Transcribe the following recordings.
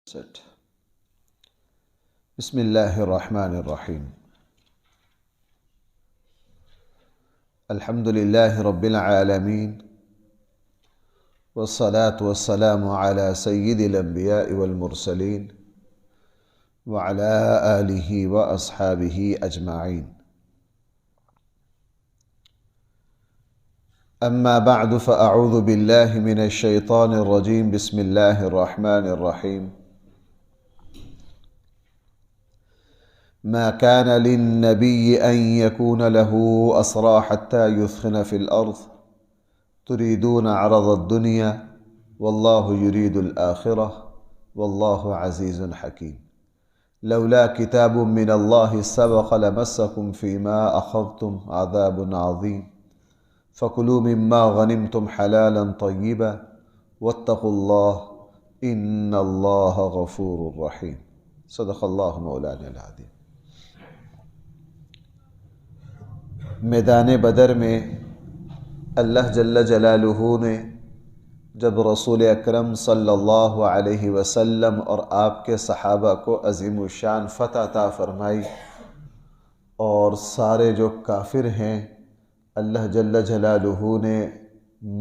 ست بسم اللہ الرحمن الرحیم الحمد للہ رب العالمین والصلاة والسلام على سید الانبیاء والمرسلین وعلى آلہ واصحابہ اجمعین اما بعد فاعوذ باللہ من الشیطان الرجیم بسم اللہ الرحمن الرحیم ما كان للنبي أن يكون له أسرى حتى يثخن في الأرض تريدون عرض الدنيا والله يريد الآخرة والله عزيز حكيم لولا كتاب من الله سبق لمسكم فيما أخذتم عذاب عظيم فكلوا مما غنمتم حلالا طيبا واتقوا الله إن الله غفور رحيم صدق الله مولانا العظيم۔ میدان بدر میں اللہ جل جلالہ نے جب رسول اکرم صلی اللہ علیہ وسلم اور آپ کے صحابہ کو عظیم الشان فتح عطا فرمائی اور سارے جو کافر ہیں اللہ جل جلالہ نے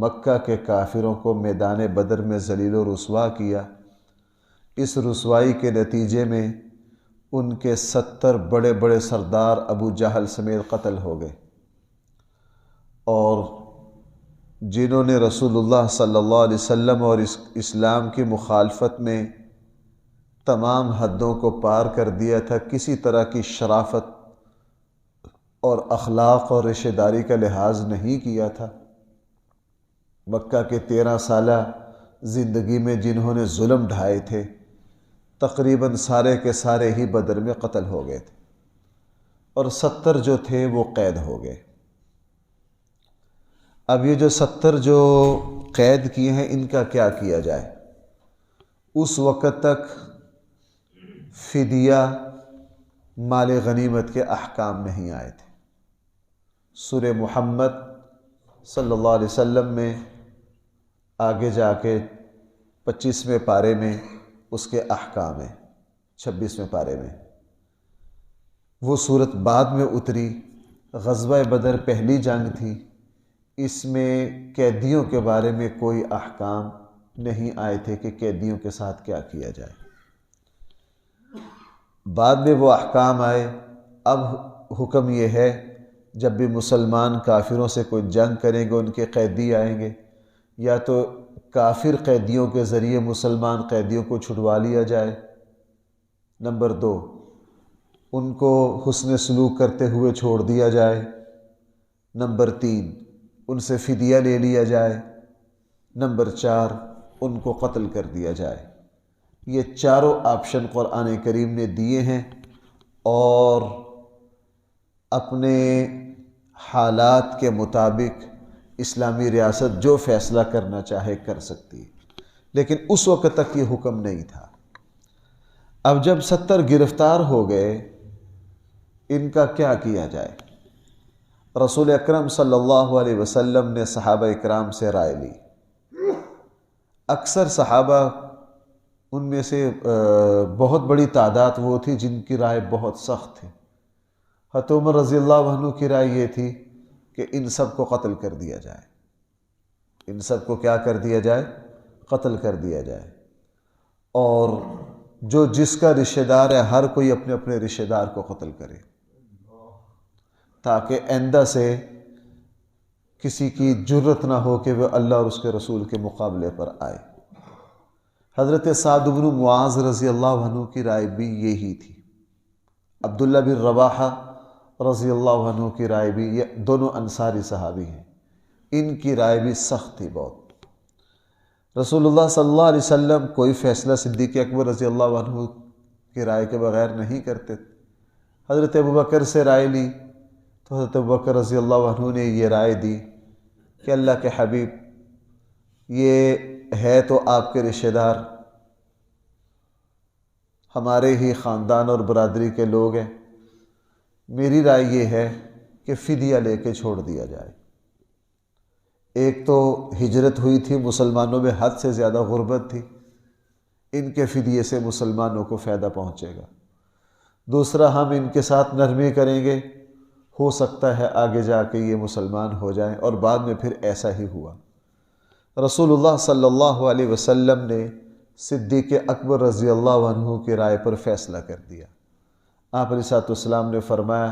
مکہ کے کافروں کو میدان بدر میں ذلیل و رسوا کیا۔ اس رسوائی کے نتیجے میں ان کے 70 بڑے بڑے سردار ابو جہل سمیت قتل ہو گئے، اور جنہوں نے رسول اللہ صلی اللہ علیہ وسلم اور اسلام کی مخالفت میں تمام حدوں کو پار کر دیا تھا، کسی طرح کی شرافت اور اخلاق اور رشتہ داری کا لحاظ نہیں کیا تھا، مکہ کے 13 سالہ زندگی میں جنہوں نے ظلم ڈھائے تھے تقریباً سارے کے سارے ہی بدر میں قتل ہو گئے تھے، اور 70 جو تھے وہ قید ہو گئے۔ اب یہ جو 70 جو قید کیے ہیں ان کا کیا کیا جائے؟ اس وقت تک فدیہ مال غنیمت کے احکام نہیں آئے تھے۔ سورہ محمد صلی اللہ علیہ وسلم میں آگے جا کے 25ویں پارے میں اس کے احکام ہیں، 26ویں پارے میں وہ صورت بعد میں اتری۔ غزوہ بدر پہلی جنگ تھی، اس میں قیدیوں کے بارے میں کوئی احکام نہیں آئے تھے کہ قیدیوں کے ساتھ کیا کیا جائے۔ بعد میں وہ احکام آئے۔ اب حکم یہ ہے جب بھی مسلمان کافروں سے کوئی جنگ کریں گے، ان کے قیدی آئیں گے، یا تو کافر قیدیوں کے ذریعے مسلمان قیدیوں کو چھڑوا لیا جائے، نمبر 2 ان کو حسن سلوک کرتے ہوئے چھوڑ دیا جائے، نمبر 3 ان سے فدیہ لے لیا جائے، نمبر 4 ان کو قتل کر دیا جائے۔ یہ چاروں آپشن قرآن کریم نے دیے ہیں، اور اپنے حالات کے مطابق اسلامی ریاست جو فیصلہ کرنا چاہے کر سکتی ہے، لیکن اس وقت تک یہ حکم نہیں تھا۔ اب جب 70 گرفتار ہو گئے، ان کا کیا کیا جائے؟ رسول اکرم صلی اللہ علیہ وسلم نے صحابہ اکرام سے رائے لی۔ اکثر صحابہ، ان میں سے بہت بڑی تعداد وہ تھی جن کی رائے بہت سخت تھی۔ حضرت عمر رضی اللہ عنہ کی رائے یہ تھی کہ ان سب کو قتل کر دیا جائے، ان سب کو کیا کر دیا جائے؟ قتل کر دیا جائے، اور جو جس کا رشتہ دار ہے ہر کوئی اپنے اپنے رشتہ دار کو قتل کرے، تاکہ آئندہ سے کسی کی جرت نہ ہو کہ وہ اللہ اور اس کے رسول کے مقابلے پر آئے۔ حضرت سعد بن معاذ رضی اللہ عنہ کی رائے بھی یہی تھی، عبداللہ بن رواحہ رضی اللہ عنہ کی رائے بھی، یہ دونوں انصاری صحابی ہیں، ان کی رائے بھی سخت تھی بہت۔ رسول اللہ صلی اللہ علیہ وسلم کوئی فیصلہ صدیق اکبر رضی اللہ عنہ کی رائے کے بغیر نہیں کرتے تھے۔ حضرت ابوبکر سے رائے لی تو حضرت ابوبکر رضی اللہ عنہ نے یہ رائے دی کہ اللہ کے حبیب، یہ ہے تو آپ کے رشتہ دار، ہمارے ہی خاندان اور برادری کے لوگ ہیں، میری رائے یہ ہے کہ فدیہ لے کے چھوڑ دیا جائے۔ ایک تو ہجرت ہوئی تھی، مسلمانوں میں حد سے زیادہ غربت تھی، ان کے فدیے سے مسلمانوں کو فائدہ پہنچے گا۔ دوسرا، ہم ان کے ساتھ نرمی کریں گے، ہو سکتا ہے آگے جا کے یہ مسلمان ہو جائیں، اور بعد میں پھر ایسا ہی ہوا۔ رسول اللہ صلی اللہ علیہ وسلم نے صدیق اکبر رضی اللہ عنہ کی رائے پر فیصلہ کر دیا۔ آپ علیہ الصلوۃ والسلام نے فرمایا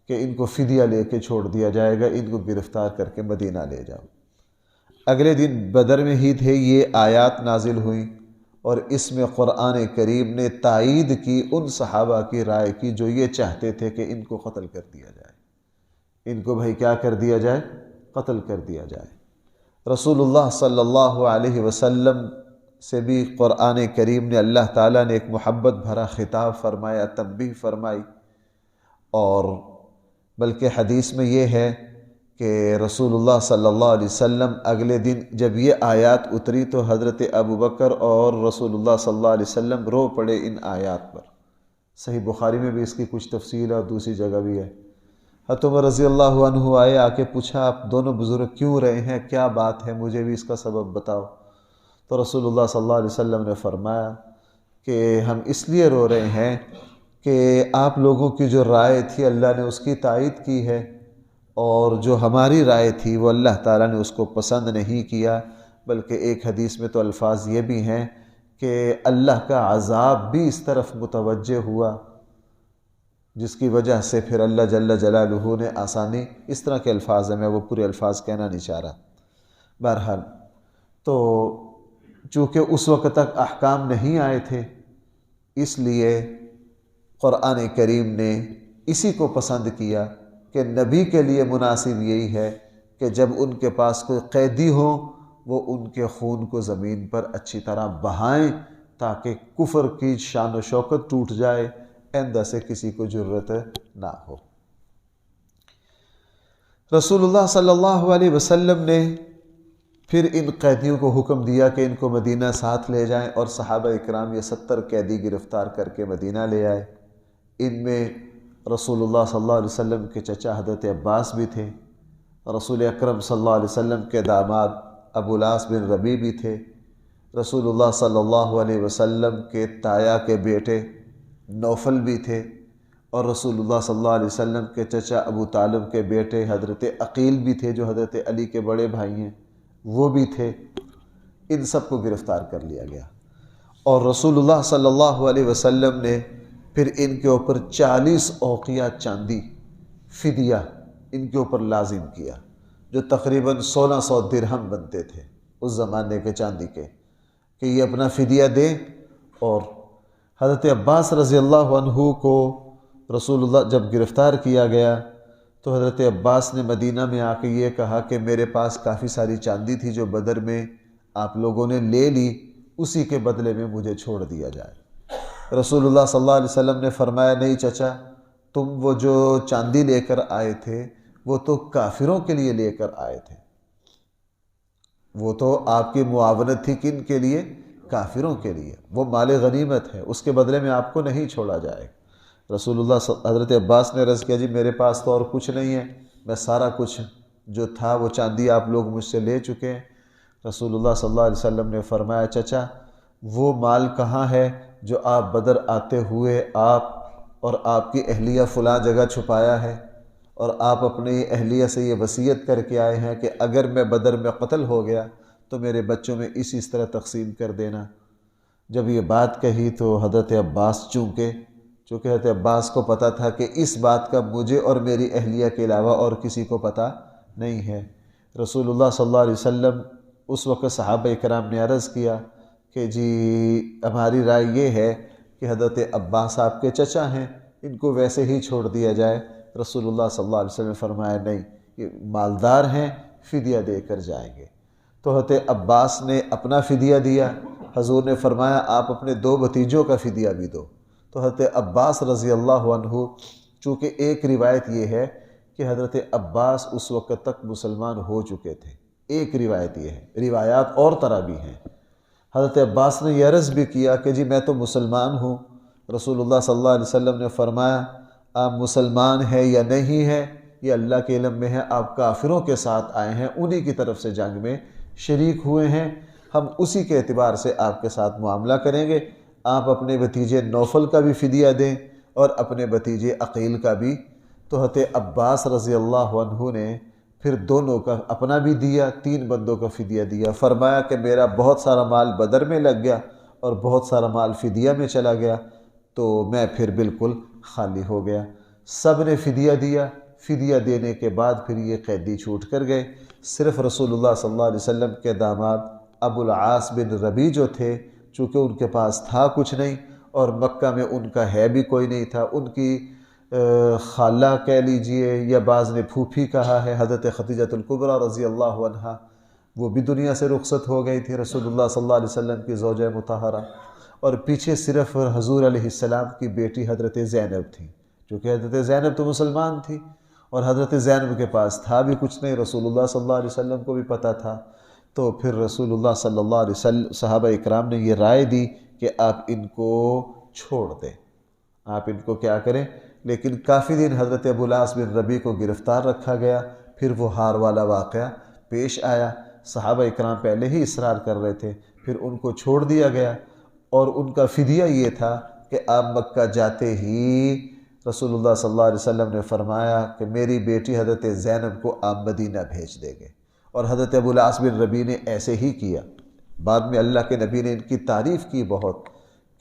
کہ ان کو فدیہ لے کے چھوڑ دیا جائے گا، ان کو گرفتار کر کے مدینہ لے جاؤ۔ اگلے دن بدر میں ہی تھے یہ آیات نازل ہوئیں، اور اس میں قرآن کریم نے تائید کی ان صحابہ کی رائے کی جو یہ چاہتے تھے کہ ان کو قتل کر دیا جائے، ان کو بھائی کیا کر دیا جائے؟ قتل کر دیا جائے۔ رسول اللہ صلی اللہ علیہ وسلم سے بھی قرآن کریم نے، اللہ تعالیٰ نے ایک محبت بھرا خطاب فرمایا، تنبیہ فرمائی، اور بلکہ حدیث میں یہ ہے کہ رسول اللہ صلی اللہ علیہ وسلم اگلے دن جب یہ آیات اتری تو حضرت ابو بکر اور رسول اللہ صلی اللہ علیہ وسلم رو پڑے ان آیات پر۔ صحیح بخاری میں بھی اس کی کچھ تفصیل ہے اور دوسری جگہ بھی ہے۔ حضرت عمر رضی اللہ عنہ آئے، آ کے پوچھا آپ دونوں بزرگ کیوں رہے ہیں، کیا بات ہے، مجھے بھی اس کا سبب بتاؤ۔ تو رسول اللہ صلی اللہ علیہ وسلم نے فرمایا کہ ہم اس لیے رو رہے ہیں کہ آپ لوگوں کی جو رائے تھی اللہ نے اس کی تائید کی ہے، اور جو ہماری رائے تھی وہ اللہ تعالیٰ نے اس کو پسند نہیں کیا، بلکہ ایک حدیث میں تو الفاظ یہ بھی ہیں کہ اللہ کا عذاب بھی اس طرف متوجہ ہوا، جس کی وجہ سے پھر اللہ جل جلالہ نے آسانی، اس طرح کے الفاظ ہیں، میں وہ پورے الفاظ کہنا نہیں چاہ رہا۔ بہرحال تو چونکہ اس وقت تک احکام نہیں آئے تھے، اس لیے قرآن کریم نے اسی کو پسند کیا کہ نبی کے لیے مناسب یہی ہے کہ جب ان کے پاس کوئی قیدی ہو وہ ان کے خون کو زمین پر اچھی طرح بہائیں تاکہ کفر کی شان و شوکت ٹوٹ جائے، آئندہ سے کسی کو جرت نہ ہو۔ رسول اللہ صلی اللہ علیہ وسلم نے پھر ان قیدیوں کو حکم دیا کہ ان کو مدینہ ساتھ لے جائیں، اور صحابہ اکرام یہ 70 قیدی گرفتار کر کے مدینہ لے آئے۔ ان میں رسول اللہ صلی اللہ علیہ وسلم کے چچا حضرت عباس بھی تھے، رسول اکرم صلی اللہ علیہ وسلم کے داماد ابو العاص بن ربیع بھی تھے، رسول اللہ صلی اللہ علیہ وسلم کے تایا کے بیٹے نوفل بھی تھے، اور رسول اللہ صلی اللہ علیہ وسلم کے چچا ابو طالب کے بیٹے حضرت عقیل بھی تھے جو حضرت علی کے بڑے بھائی ہیں، وہ بھی تھے۔ ان سب کو گرفتار کر لیا گیا، اور رسول اللہ صلی اللہ علیہ وسلم نے پھر ان کے اوپر 40 اوقیہ چاندی فدیہ ان کے اوپر لازم کیا، جو تقریباً 1600 درہم بنتے تھے اس زمانے کے چاندی کے، کہ یہ اپنا فدیہ دیں۔ اور حضرت عباس رضی اللہ عنہ کو رسول اللہ جب گرفتار کیا گیا تو حضرت عباس نے مدینہ میں آ کے یہ کہا کہ میرے پاس کافی ساری چاندی تھی جو بدر میں آپ لوگوں نے لے لی، اسی کے بدلے میں مجھے چھوڑ دیا جائے۔ رسول اللہ صلی اللہ علیہ وسلم نے فرمایا نہیں چچا، تم وہ جو چاندی لے کر آئے تھے وہ تو کافروں کے لیے لے کر آئے تھے، وہ تو آپ کی معاونت تھی کن کے لیے؟ کافروں کے لیے، وہ مال غنیمت ہے، اس کے بدلے میں آپ کو نہیں چھوڑا جائے۔ رسول اللہ حضرت عباس نے عرض کیا جی میرے پاس تو اور کچھ نہیں ہے، میں سارا کچھ جو تھا وہ چاندی آپ لوگ مجھ سے لے چکے ہیں۔ رسول اللہ صلی اللہ علیہ وسلم نے فرمایا چچا وہ مال کہاں ہے جو آپ بدر آتے ہوئے آپ اور آپ کی اہلیہ فلاں جگہ چھپایا ہے، اور آپ اپنی اہلیہ سے یہ وصیت کر کے آئے ہیں کہ اگر میں بدر میں قتل ہو گیا تو میرے بچوں میں اس طرح تقسیم کر دینا۔ جب یہ بات کہی تو حضرت عباس چونکہ حضرت عباس کو پتہ تھا کہ اس بات کا مجھے اور میری اہلیہ کے علاوہ اور کسی کو پتہ نہیں ہے۔ رسول اللہ صلی اللہ علیہ وسلم اس وقت صحابہ کرام نے عرض کیا کہ جی ہماری رائے یہ ہے کہ حضرت عباس آپ کے چچا ہیں، ان کو ویسے ہی چھوڑ دیا جائے۔ رسول اللہ صلی اللہ علیہ وسلم نے فرمایا نہیں، یہ مالدار ہیں، فدیہ دے کر جائیں گے۔ تو حضرت عباس نے اپنا فدیہ دیا، حضور نے فرمایا آپ اپنے 2 بھتیجوں کا فدیہ بھی دو۔ تو حضرت عباس رضی اللہ عنہ، چونکہ ایک روایت یہ ہے کہ حضرت عباس اس وقت تک مسلمان ہو چکے تھے، ایک روایت یہ ہے، روایات اور طرح بھی ہیں۔ حضرت عباس نے یہ عرض بھی کیا کہ جی میں تو مسلمان ہوں۔ رسول اللہ صلی اللہ علیہ وسلم نے فرمایا آپ مسلمان ہیں یا نہیں ہیں یہ اللہ کے علم میں ہے، آپ کافروں کے ساتھ آئے ہیں، انہی کی طرف سے جنگ میں شریک ہوئے ہیں، ہم اسی کے اعتبار سے آپ کے ساتھ معاملہ کریں گے۔ آپ اپنے بھتیجے نوفل کا بھی فدیہ دیں اور اپنے بھتیجے عقیل کا بھی۔ تو حضرت عباس رضی اللہ عنہ نے پھر دونوں کا اپنا بھی دیا، 3 بندوں کا فدیہ دیا۔ فرمایا کہ میرا بہت سارا مال بدر میں لگ گیا اور بہت سارا مال فدیہ میں چلا گیا، تو میں پھر بالکل خالی ہو گیا۔ سب نے فدیہ دیا۔ فدیہ دینے کے بعد پھر یہ قیدی چھوٹ کر گئے۔ صرف رسول اللہ صلی اللہ علیہ وسلم کے داماد ابو العاص بن ربیع جو تھے، چونکہ ان کے پاس تھا کچھ نہیں اور مکہ میں ان کا ہے بھی کوئی نہیں تھا، ان کی خالہ کہہ لیجئے یا بعض نے پھوپھی کہا ہے، حضرت خدیجہ الکبریٰ رضی اللہ عنہا، وہ بھی دنیا سے رخصت ہو گئی تھی، رسول اللہ صلی اللہ علیہ وسلم کی زوجہ مطہرہ، اور پیچھے صرف حضور علیہ السلام کی بیٹی حضرت زینب تھی، چونکہ حضرت زینب تو مسلمان تھی اور حضرت زینب کے پاس تھا بھی کچھ نہیں، رسول اللہ صلی اللہ علیہ وسلم کو بھی پتہ تھا۔ تو پھر رسول اللہ صلی اللہ علیہ وسلم صحابہ اکرام نے یہ رائے دی کہ آپ ان کو چھوڑ دیں، آپ ان کو کیا کریں۔ لیکن کافی دن حضرت ابو العاص بن ربیع کو گرفتار رکھا گیا، پھر وہ ہار والا واقعہ پیش آیا۔ صحابہ اکرام پہلے ہی اصرار کر رہے تھے، پھر ان کو چھوڑ دیا گیا، اور ان کا فدیہ یہ تھا کہ آپ مکہ جاتے ہی رسول اللہ صلی اللہ علیہ وسلم نے فرمایا کہ میری بیٹی حضرت زینب کو آپ مدینہ بھیج دیں گے، اور حضرت ابو العاص بن ربیع نے ایسے ہی کیا۔ بعد میں اللہ کے نبی نے ان کی تعریف کی بہت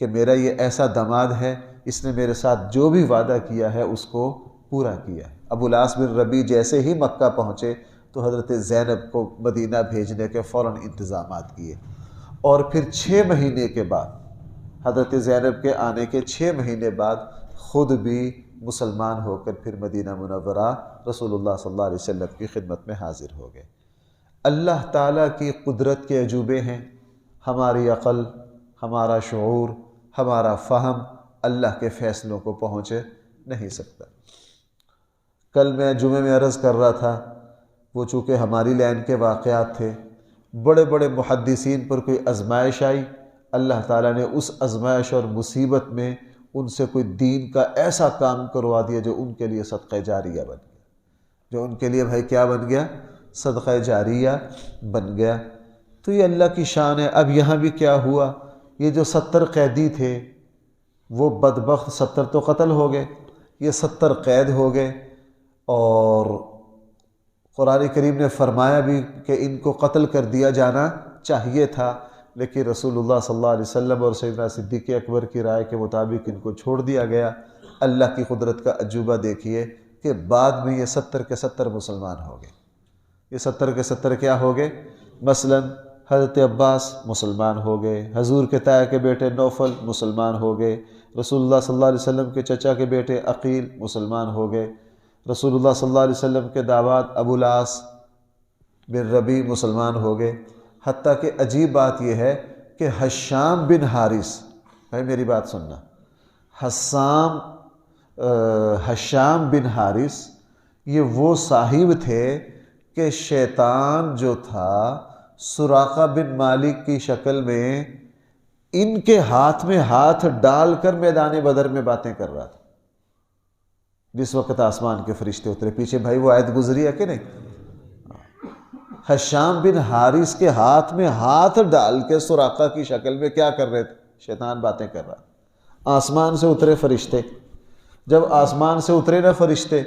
کہ میرا یہ ایسا داماد ہے، اس نے میرے ساتھ جو بھی وعدہ کیا ہے اس کو پورا کیا ہے۔ ابو العاص بن ربیع جیسے ہی مکہ پہنچے تو حضرت زینب کو مدینہ بھیجنے کے فوراً انتظامات کیے، اور پھر 6 مہینے کے بعد حضرت زینب کے آنے کے 6 مہینے بعد خود بھی مسلمان ہو کر پھر مدینہ منورہ رسول اللہ صلی اللہ علیہ وسلم کی خدمت میں حاضر ہو گئے۔ اللہ تعالیٰ کی قدرت کے عجوبے ہیں، ہماری عقل، ہمارا شعور، ہمارا فہم اللہ کے فیصلوں کو پہنچ نہیں سکتا۔ کل میں جمعے میں عرض کر رہا تھا، وہ چونکہ ہماری لائن کے واقعات تھے، بڑے بڑے محدثین پر کوئی آزمائش آئی، اللہ تعالیٰ نے اس آزمائش اور مصیبت میں ان سے کوئی دین کا ایسا کام کروا دیا جو ان کے لیے صدقہ جاریہ بن گیا، جو ان کے لیے بھائی کیا بن گیا؟ صدقہ جاریہ بن گیا۔ تو یہ اللہ کی شان ہے۔ اب یہاں بھی کیا ہوا، یہ جو 70 قیدی تھے وہ بدبخت 70 تو قتل ہو گئے، یہ 70 قید ہو گئے، اور قرآن کریم نے فرمایا بھی کہ ان کو قتل کر دیا جانا چاہیے تھا، لیکن رسول اللہ صلی اللہ علیہ وسلم اور سیدنا صدیق اکبر کی رائے کے مطابق ان کو چھوڑ دیا گیا۔ اللہ کی قدرت کا عجوبہ دیکھیے کہ بعد میں یہ 70 کے 70 مسلمان ہو گئے۔ یہ 70 کے 70 کیا ہو گئے؟ مثلا حضرت عباس مسلمان ہو گئے، حضور کے تایا کے بیٹے نوفل مسلمان ہو گئے، رسول اللہ صلی اللہ علیہ وسلم کے چچا کے بیٹے عقیل مسلمان ہو گئے، رسول اللہ صلی اللہ علیہ وسلم کے داماد ابو العاص بن ربیع مسلمان ہو گئے۔ حتیٰ کہ عجیب بات یہ ہے کہ حشام بن حارث، بھائی میری بات سننا، حشام بن حارث یہ وہ صاحب تھے کہ شیطان جو تھا سراقہ بن مالک کی شکل میں ان کے ہاتھ میں ہاتھ ڈال کر میدان بدر میں باتیں کر رہا تھا، جس وقت آسمان کے فرشتے اترے۔ پیچھے بھائی وہ آیت گزری ہے کہ نہیں؟ حشام بن حارث کے ہاتھ میں ہاتھ ڈال کے سراقہ کی شکل میں کیا کر رہے تھے؟ شیطان باتیں کر رہا تھا۔ آسمان سے اترے فرشتے، جب آسمان سے اترے نا فرشتے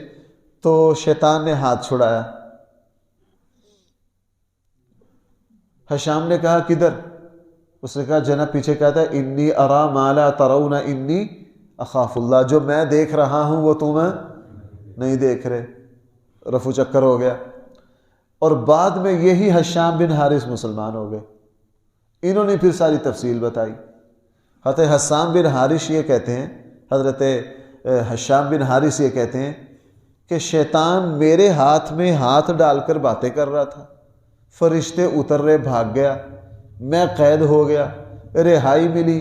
تو شیطان نے ہاتھ چھڑایا۔ حشام نے کہا کدھر؟ اس نے کہا جناب پیچھے کہتا ہے انی ارا ما لا ترون انی اخاف اللہ، جو میں دیکھ رہا ہوں وہ تم نہیں دیکھ رہے۔ رفو چکر ہو گیا، اور بعد میں یہی حشام بن حارث مسلمان ہو گئے۔ انہوں نے پھر ساری تفصیل بتائی۔ حضرت حشام بن حارث یہ کہتے ہیں، حضرت حشام بن حارث یہ کہتے ہیں کہ شیطان میرے ہاتھ میں ہاتھ ڈال کر باتیں کر رہا تھا، فرشتے اتر رہے، بھاگ گیا، میں قید ہو گیا، رہائی ملی،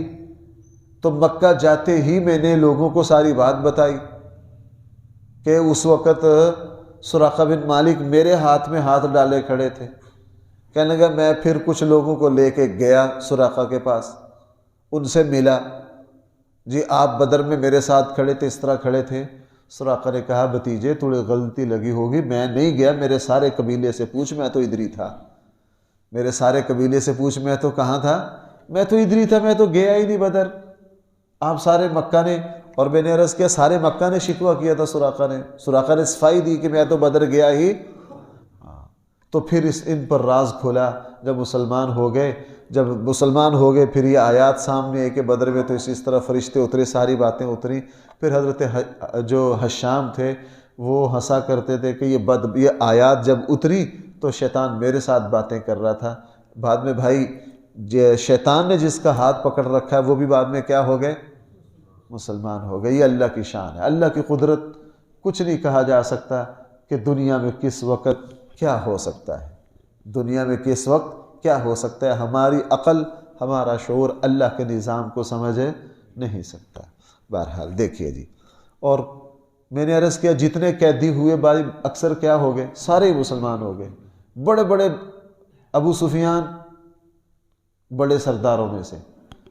تو مکہ جاتے ہی میں نے لوگوں کو ساری بات بتائی کہ اس وقت سراقہ بن مالک میرے ہاتھ میں ہاتھ ڈالے کھڑے تھے۔ کہنے لگا میں پھر کچھ لوگوں کو لے کے گیا سراقہ کے پاس، ان سے ملا، جی آپ بدر میں میرے ساتھ کھڑے تھے، اس طرح کھڑے تھے۔ سراقہ نے کہا بھتیجے تھوڑی غلطی لگی ہوگی، میں نہیں گیا، میرے سارے قبیلے سے پوچھ، میں تو ادھر ہی تھا۔ میرے سارے قبیلے سے پوچھ میں تو کہاں تھا، میں تو ادھر ہی تھا، میں تو گیا ہی نہیں بدر۔ آپ سارے مکہ نے، اور میں نے عرض کیا سارے مکہ نے شکوہ کیا تھا، سراقہ نے صفائی دی کہ میں تو بدر گیا ہی۔ تو پھر ان پر راز کھلا جب مسلمان ہو گئے، پھر یہ آیات سامنے ہے کہ بدر میں تو اس طرح فرشتے اترے، ساری باتیں اتری۔ پھر حضرت جو حشام تھے وہ ہنسا کرتے تھے کہ یہ آیات جب اتری تو شیطان میرے ساتھ باتیں کر رہا تھا۔ بعد میں بھائی شیطان نے جس کا ہاتھ پکڑ رکھا ہے وہ بھی بعد میں کیا ہو گئے، مسلمان ہو گئے۔ یہ اللہ کی شان ہے، اللہ کی قدرت، کچھ نہیں کہا جا سکتا کہ دنیا میں کس وقت کیا ہو سکتا ہے، دنیا میں کس وقت کیا ہو سکتا ہے۔ ہماری عقل، ہمارا شعور اللہ کے نظام کو سمجھ نہیں سکتا۔ بہرحال دیکھیے جی، اور میں نے عرض کیا جتنے قیدی ہوئے بھائی اکثر کیا ہو گئے، سارے مسلمان ہو گئے۔ بڑے بڑے ابو سفیان بڑے سرداروں میں سے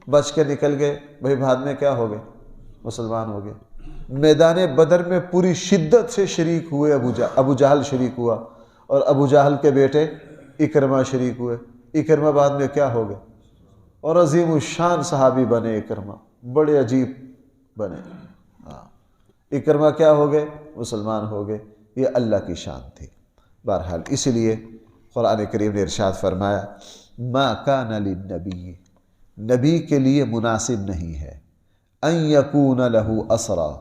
بچ کے نکل گئے، بھائی بعد میں کیا ہو گئے، مسلمان ہو گئے۔ میدان بدر میں پوری شدت سے شریک ہوئے، ابو جہل شریک ہوا، اور ابو جہل کے بیٹے اکرمہ شریک ہوئے۔ اکرمہ بعد میں کیا ہو گئے، اور عظیم الشان صحابی بنے اکرمہ، بڑے عجیب بنے۔ اکرمہ کیا ہو گئے، مسلمان ہو گئے۔ یہ اللہ کی شان تھی۔ بہرحال اسی لیے قرآن کریم نے ارشاد فرمایا ما کان للنبی، نبی کے لیے مناسب نہیں ہے ان یکون لہ اسرا،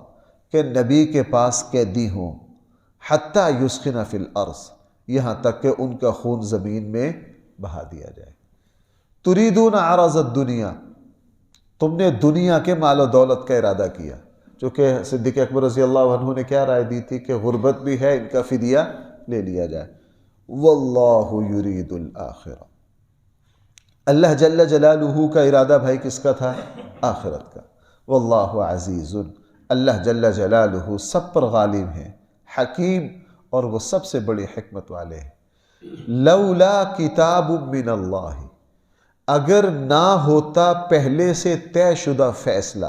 کہ نبی کے پاس قیدی ہوں، حتی یسخن فی الارض، یہاں تک کہ ان کا خون زمین میں بہا دیا جائے۔ تریدون عرض الدنیا، تم نے دنیا کے مال و دولت کا ارادہ کیا، چونکہ صدیق اکبر رضی اللہ عنہ نے کیا رائے دی تھی کہ غربت بھی ہے، ان کا فدیہ لے لیا جائے۔ واللہ یرید الآخرہ، اللہ جل جلالہ کا ارادہ بھائی کس کا تھا، آخرت کا۔ واللہ عزیز، اللہ جل جلالہ سب پر غالب ہے، حکیم، اور وہ سب سے بڑی حکمت والے ہیں۔ لولا کتاب من اللہ، اگر نہ ہوتا پہلے سے طے شدہ فیصلہ،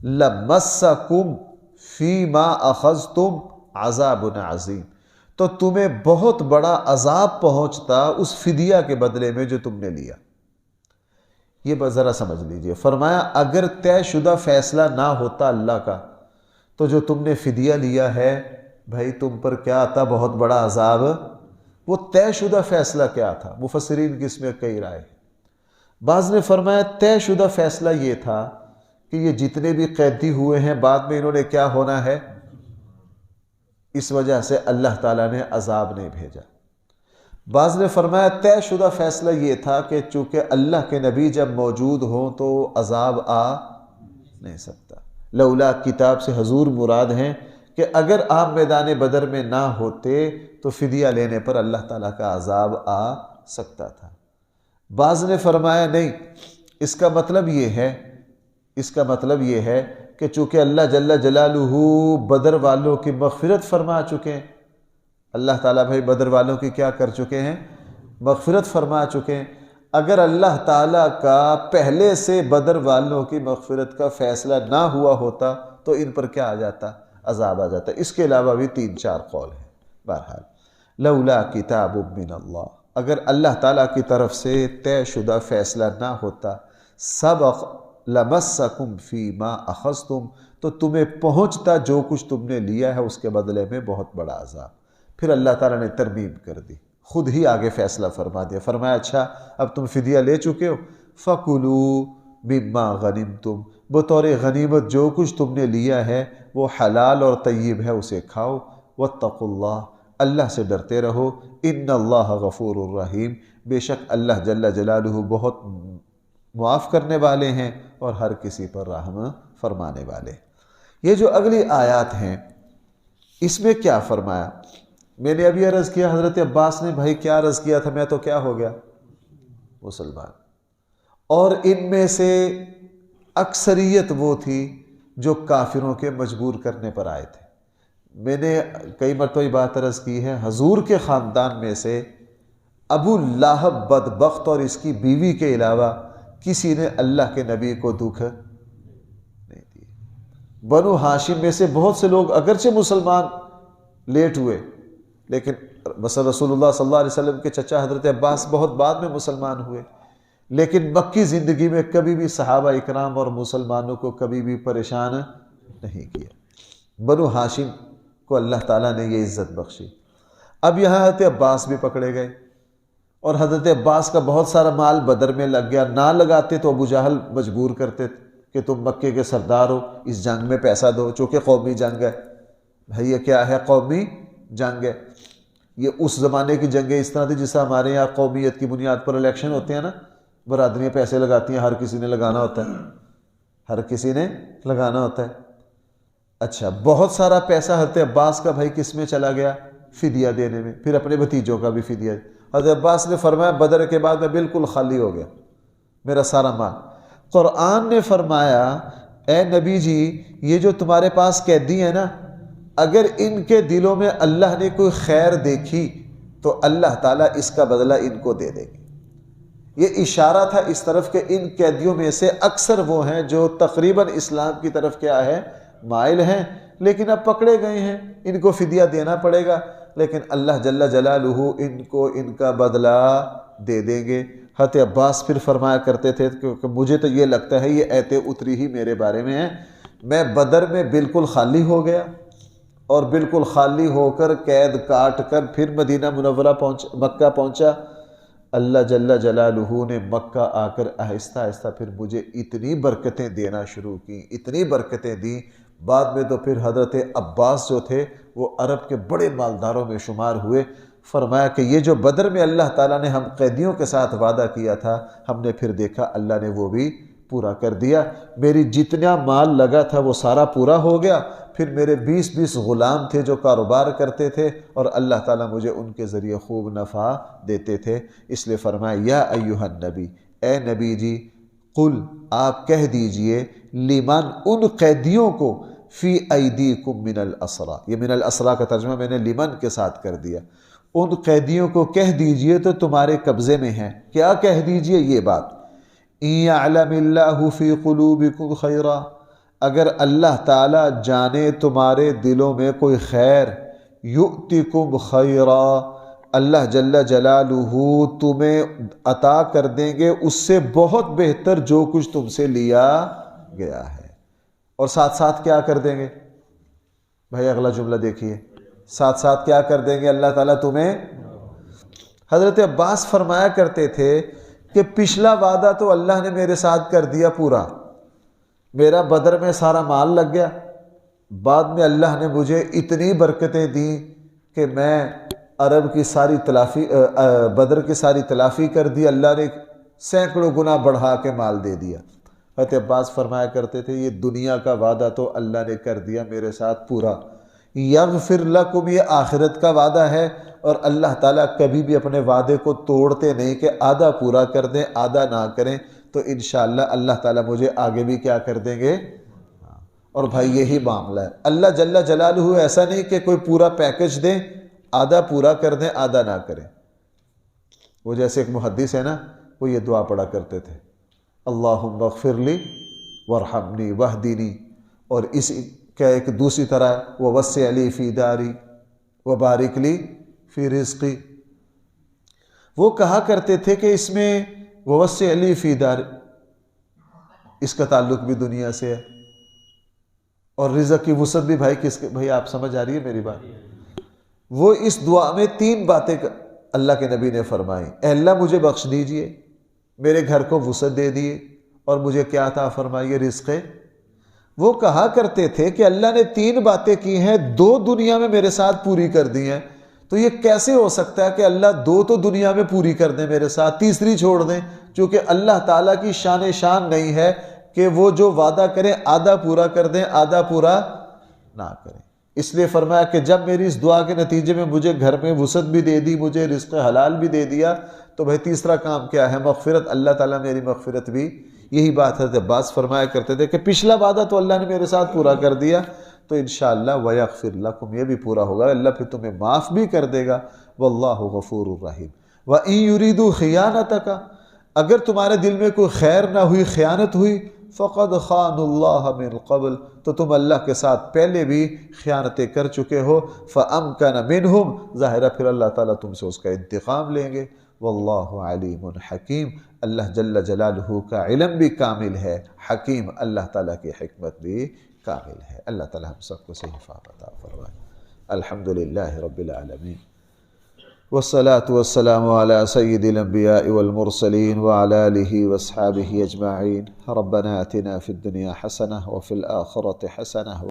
لمسکم فیما اخذتم عذاب عظیم، تو تمہیں بہت بڑا عذاب پہنچتا اس فدیہ کے بدلے میں جو تم نے لیا۔ یہ بس ذرا سمجھ لیجئے، فرمایا اگر طے شدہ فیصلہ نہ ہوتا اللہ کا، تو جو تم نے فدیہ لیا ہے بھائی تم پر کیا آتا، بہت بڑا عذاب۔ وہ طے شدہ فیصلہ کیا تھا، مفسرین کی اس میں کئی رائے ہیں۔ بعض نے فرمایا طے شدہ فیصلہ یہ تھا کہ یہ جتنے بھی قیدی ہوئے ہیں بعد میں انہوں نے کیا ہونا ہے، اس وجہ سے اللہ تعالیٰ نے عذاب نہیں بھیجا۔ بعض نے فرمایا طے شدہ فیصلہ یہ تھا کہ چونکہ اللہ کے نبی جب موجود ہوں تو عذاب آ نہیں سکتا۔ لولا کتاب سے حضور مراد ہیں کہ اگر آپ میدان بدر میں نہ ہوتے تو فدیہ لینے پر اللہ تعالیٰ کا عذاب آ سکتا تھا۔ بعض نے فرمایا نہیں، اس کا مطلب یہ ہے کہ چونکہ اللہ جل جلالہ بدر والوں کی مغفرت فرما چکے ہیں، اللہ تعالیٰ بھائی بدر والوں کی کیا کر چکے ہیں، مغفرت فرما چکے ہیں۔ اگر اللہ تعالیٰ کا پہلے سے بدر والوں کی مغفرت کا فیصلہ نہ ہوا ہوتا تو ان پر کیا آ جاتا، عذاب آ جاتا۔ اس کے علاوہ بھی 3-4 قول ہیں۔ بہرحال لولا کتاب من اللہ، اگر اللہ تعالیٰ کی طرف سے طے شدہ فیصلہ نہ ہوتا، سبق لمسکم فیما اخذتم، تو تمہیں پہنچتا جو کچھ تم نے لیا ہے اس کے بدلے میں بہت بڑا عذاب۔ پھر اللہ تعالیٰ نے ترمیم کر دی، خود ہی آگے فیصلہ فرما دیا، فرمایا اچھا اب تم فدیہ لے چکے ہو، فَكُلُوا مِمَّا غَنِمْتُمْ، بطور غنیمت جو کچھ تم نے لیا ہے وہ حلال اور طیب ہے، اسے کھاؤ۔ وَاتَّقُوا اللَّهَ، اللہ سے ڈرتے رہو، ان اللہ غفور الرحیم، بے شک اللہ جل جلالہ بہت معاف کرنے والے ہیں اور ہر کسی پر رحم فرمانے والے۔ یہ جو اگلی آیات ہیں اس میں کیا فرمایا، میں نے ابھی عرض کیا حضرت عباس نے بھائی کیا عرض کیا تھا، میں تو کیا ہو گیا، مسلمان۔ اور ان میں سے اکثریت وہ تھی جو کافروں کے مجبور کرنے پر آئے تھے۔ میں نے کئی مرتبہ یہ بات عرض کی ہے، حضور کے خاندان میں سے ابو لہب بدبخت اور اس کی بیوی کے علاوہ کسی نے اللہ کے نبی کو دکھ نہیں دی۔ بنو ہاشم میں سے بہت سے لوگ اگرچہ مسلمان لیٹ ہوئے لیکن مثلا رسول اللہ صلی اللہ علیہ وسلم کے چچا حضرت عباس بہت بعد میں مسلمان ہوئے، لیکن مکی زندگی میں کبھی بھی صحابہ اکرام اور مسلمانوں کو کبھی بھی پریشان نہیں کیا۔ بنو ہاشم کو اللہ تعالیٰ نے یہ عزت بخشی۔ اب یہاں حضرت عباس بھی پکڑے گئے، اور حضرت عباس کا بہت سارا مال بدر میں لگ گیا۔ نہ لگاتے تو ابو جہل مجبور کرتے کہ تم مکے کے سردار ہو، اس جنگ میں پیسہ دو، چونکہ قومی جنگ ہے۔ بھائی یہ کیا ہے؟ قومی جنگ ہے۔ یہ اس زمانے کی جنگیں اس طرح تھی جس طرح ہمارے یہاں قومیت کی بنیاد پر الیکشن ہوتے ہیں نا، برادریاں پیسے لگاتی ہیں، ہر کسی نے لگانا ہوتا ہے، ہر کسی نے لگانا ہوتا ہے۔ اچھا، بہت سارا پیسہ حضرت عباس کا بھائی کس میں چلا گیا؟ فدیہ دینے میں، پھر اپنے بھتیجوں کا بھی فدیہ۔ حضرت عباس نے فرمایا بدر کے بعد میں بالکل خالی ہو گیا، میرا سارا مال۔ قرآن نے فرمایا اے نبی جی، یہ جو تمہارے پاس قیدی ہیں نا، اگر ان کے دلوں میں اللہ نے کوئی خیر دیکھی تو اللہ تعالیٰ اس کا بدلہ ان کو دے دے گی۔ یہ اشارہ تھا اس طرف کہ ان قیدیوں میں سے اکثر وہ ہیں جو تقریباً اسلام کی طرف کیا ہے؟ مائل ہیں، لیکن اب پکڑے گئے ہیں، ان کو فدیہ دینا پڑے گا، لیکن اللہ جل جلالہ ان کو ان کا بدلہ دے دیں گے۔ حضرت عباس پھر فرمایا کرتے تھے کہ مجھے تو یہ لگتا ہے یہ ایتیں اتری ہی میرے بارے میں ہیں، میں بدر میں بالکل خالی ہو گیا، اور بالکل خالی ہو کر قید کاٹ کر پھر مدینہ منورہ مکہ پہنچا۔ اللہ جل جلالہ نے مکہ آ کر آہستہ آہستہ پھر مجھے اتنی برکتیں دینا شروع کی، اتنی برکتیں دیں۔ بعد میں تو پھر حضرت عباس جو تھے وہ عرب کے بڑے مالداروں میں شمار ہوئے۔ فرمایا کہ یہ جو بدر میں اللہ تعالیٰ نے ہم قیدیوں کے ساتھ وعدہ کیا تھا، ہم نے پھر دیکھا اللہ نے وہ بھی پورا کر دیا۔ میری جتنا مال لگا تھا وہ سارا پورا ہو گیا۔ پھر میرے 20 غلام تھے جو کاروبار کرتے تھے، اور اللہ تعالیٰ مجھے ان کے ذریعے خوب نفع دیتے تھے۔ اس لیے فرمایا یا ایھا النبی، اے نبی جی، قل آپ کہہ دیجئے، لمن ان قیدیوں کو، فی ایدیکم من الاسریٰ، یہ من الاسریٰ کا ترجمہ میں نے لمن کے ساتھ کر دیا، ان قیدیوں کو کہہ دیجئے تو تمہارے قبضے میں ہیں۔ کیا کہہ دیجئے؟ یہ بات، ان یعلم اللہ فی قلوبکم خیرا، اگر اللہ تعالیٰ جانے تمہارے دلوں میں کوئی خیر، یؤتکم خیرا، اللہ جل جلالہ تمہیں عطا کر دیں گے اس سے بہت بہتر جو کچھ تم سے لیا گیا ہے۔ اور ساتھ ساتھ کیا کر دیں گے؟ بھائی اگلا جملہ دیکھیے، ساتھ ساتھ کیا کر دیں گے اللہ تعالیٰ تمہیں؟ حضرت عباس فرمایا کرتے تھے کہ پچھلا وعدہ تو اللہ نے میرے ساتھ کر دیا پورا، میرا بدر میں سارا مال لگ گیا، بعد میں اللہ نے مجھے اتنی برکتیں دیں کہ میں عرب کی ساری تلافی، بدر کی ساری تلافی کر دی، اللہ نے سینکڑوں گنا بڑھا کے مال دے دیا۔ حضرت عباس فرمایا کرتے تھے یہ دنیا کا وعدہ تو اللہ نے کر دیا میرے ساتھ پورا، یغفر لکم یہ آخرت کا وعدہ ہے، اور اللہ تعالیٰ کبھی بھی اپنے وعدے کو توڑتے نہیں کہ آدھا پورا کر دیں آدھا نہ کریں، تو انشاءاللہ اللہ تعالیٰ مجھے آگے بھی کیا کر دیں گے۔ اور بھائی یہی معاملہ ہے، اللہ جل جلالہ ایسا نہیں کہ کوئی پورا پیکج دیں، آدھا پورا کر دیں آدھا نہ کریں۔ وہ جیسے ایک محدث ہے نا، وہ یہ دعا پڑھا کرتے تھے، اللہم اغفر لی وارحمنی واہدنی، اور اس کا ایک دوسری طرح ووسع لی فی داری وبارک لی فی رزقی۔ وہ کہا کرتے تھے کہ اس میں ووسع لی فی داری، اس کا تعلق بھی دنیا سے ہے، اور رزق کی وسعت بھی بھائی کس کے؟ بھائی آپ سمجھ آ رہی ہے میری بات؟ وہ اس دعا میں 3 باتیں اللہ کے نبی نے فرمائی، اے اللہ مجھے بخش دیجئے، میرے گھر کو وسعت دے دیے، اور مجھے کیا عطا فرمائیے؟ رزق۔ وہ کہا کرتے تھے کہ اللہ نے 3 باتیں کی ہیں، 2 دنیا میں میرے ساتھ پوری کر دی ہیں، تو یہ کیسے ہو سکتا ہے کہ اللہ 2 تو دنیا میں پوری کر دیں میرے ساتھ، تیسری چھوڑ دیں؟ چونکہ اللہ تعالیٰ کی شان نہیں ہے کہ وہ جو وعدہ کریں آدھا پورا کر دیں آدھا پورا نہ کریں۔ اس لیے فرمایا کہ جب میری اس دعا کے نتیجے میں مجھے گھر میں وسعت بھی دے دی، مجھے رزق حلال بھی دے دیا، تو بھائی تیسرا کام کیا ہے؟ مغفرت، اللہ تعالیٰ میری مغفرت بھی۔ یہی بات حضرت عباس فرمایا کرتے تھے کہ پچھلا وعدہ تو اللہ نے میرے ساتھ پورا کر دیا، تو انشاءاللہ وَيَغْفِرْ لَكُمْ یہ بھی پورا ہوگا، اللہ پھر تمہیں معاف بھی کر دے گا، واللہ غفور الرحیم۔ وَإِن يُرِيدُوا خِيَانَتَكَ، اگر تمہارے دل میں کوئی خیر نہ ہوئی، خیانت ہوئی، فقد خان اللہ من قبل، تو تم اللہ کے ساتھ پہلے بھی خیانتیں کر چکے ہو، فامکن منہم، ظاہرہ پھر اللہ تعالیٰ تم سے اس کا انتقام لیں گے۔ واللہ علیم حکیم، اللہ جل جلالہ کا علم بھی کامل ہے، حکیم اللہ تعالیٰ کی حکمت بھی کامل ہے۔ اللہ تعالیٰ ہم سب کو صحیح فہم عطا فرمائے۔ الحمدللہ رب العالمین، والصلاة والسلام على سید الانبیاء والمرسلین وعلى آلہ واصحابہ اجمعین۔ ربنا آتنا فی الدنیا حسنہ وفی الآخرة حسنہ